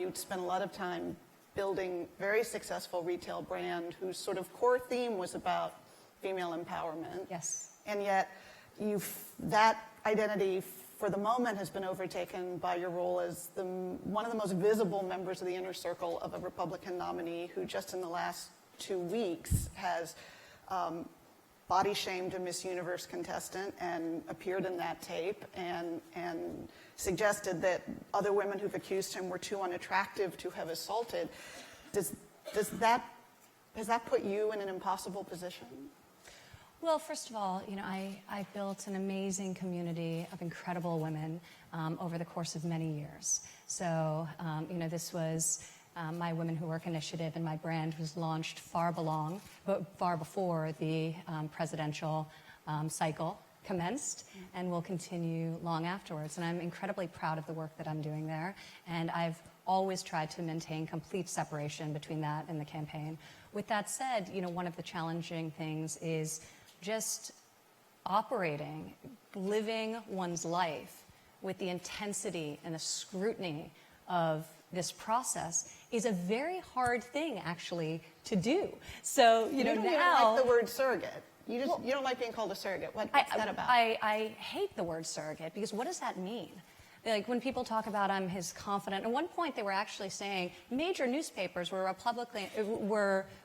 you spent a lot of time building very successful retail brand whose sort of core theme was about female empowerment. Yes. And yet that identity for the moment has been overtaken by your role as one of the most visible members of the inner circle of a Republican nominee who just in the last 2 weeks has body shamed a Miss Universe contestant and appeared in that tape and suggested that other women who've accused him were too unattractive to have assaulted. Has that put you in an impossible position? Well, first of all, I built an amazing community of incredible women over the course of many years. So, this was my Women Who Work initiative, and my brand was launched far before the presidential cycle commenced, and will continue long afterwards. And I'm incredibly proud of the work that I'm doing there, and I've always tried to maintain complete separation between that and the campaign. With that said, one of the challenging things is just operating, living one's life with the intensity and the scrutiny of this process is a very hard thing, actually, to do. So, you don't like the word surrogate. You don't like being called a surrogate. What's that about? I hate the word surrogate, because what does that mean? Like, when people talk about I'm his confidant, at one point they were actually saying, major newspapers were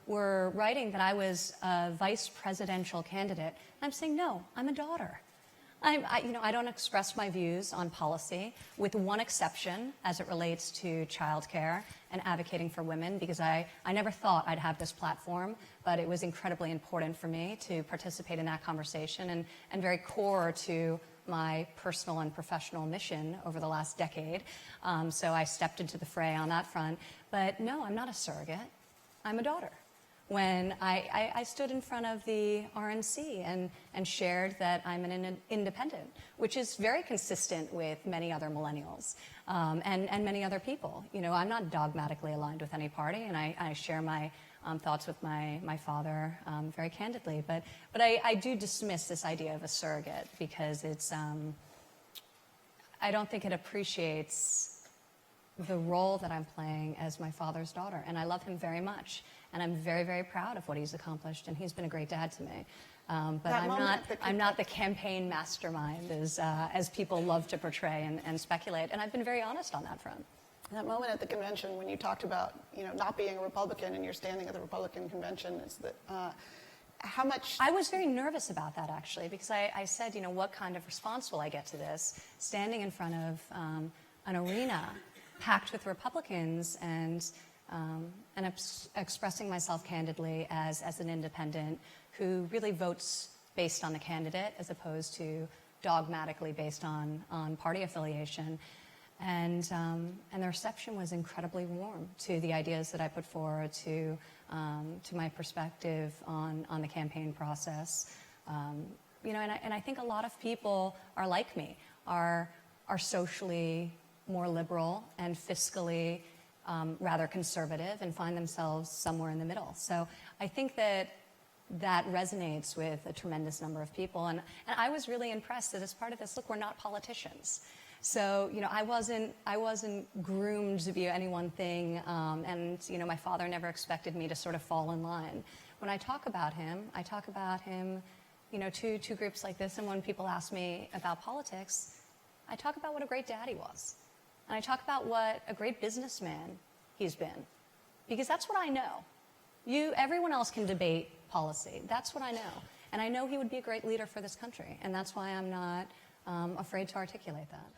writing that I was a vice presidential candidate. I'm saying, no, I'm a daughter. I don't express my views on policy, with one exception as it relates to childcare and advocating for women, because I never thought I'd have this platform, but it was incredibly important for me to participate in that conversation, and very core to my personal and professional mission over the last decade. So I stepped into the fray on that front. But no, I'm not a surrogate. I'm a daughter. When I stood in front of the RNC and shared that I'm an independent, which is very consistent with many other millennials and many other people. I'm not dogmatically aligned with any party, and I share my thoughts with my father very candidly. But I do dismiss this idea of a surrogate, because it's I don't think it appreciates the role that I'm playing as my father's daughter. And I love him very much. And I'm very, very proud of what he's accomplished. And he's been a great dad to me. But I'm not the campaign mastermind as people love to portray and speculate. And I've been very honest on that front. That moment at the convention when you talked about, not being a Republican and you're standing at the Republican convention, is that how much... I was very nervous about that, actually, because I said, what kind of response will I get to this? Standing in front of an arena packed with Republicans and expressing myself candidly as an independent who really votes based on the candidate as opposed to dogmatically based on party affiliation. And the reception was incredibly warm to the ideas that I put forward, to my perspective on the campaign process. And I think a lot of people are like me, are socially more liberal and fiscally rather conservative, and find themselves somewhere in the middle. So I think that resonates with a tremendous number of people. And I was really impressed that as part of this, look, we're not politicians. So, I wasn't groomed to be any one thing, and, my father never expected me to sort of fall in line. When I talk about him, to groups like this, and when people ask me about politics, I talk about what a great dad he was. And I talk about what a great businessman he's been, because that's what I know. Everyone else can debate policy. That's what I know. And I know he would be a great leader for this country, and that's why I'm not afraid to articulate that.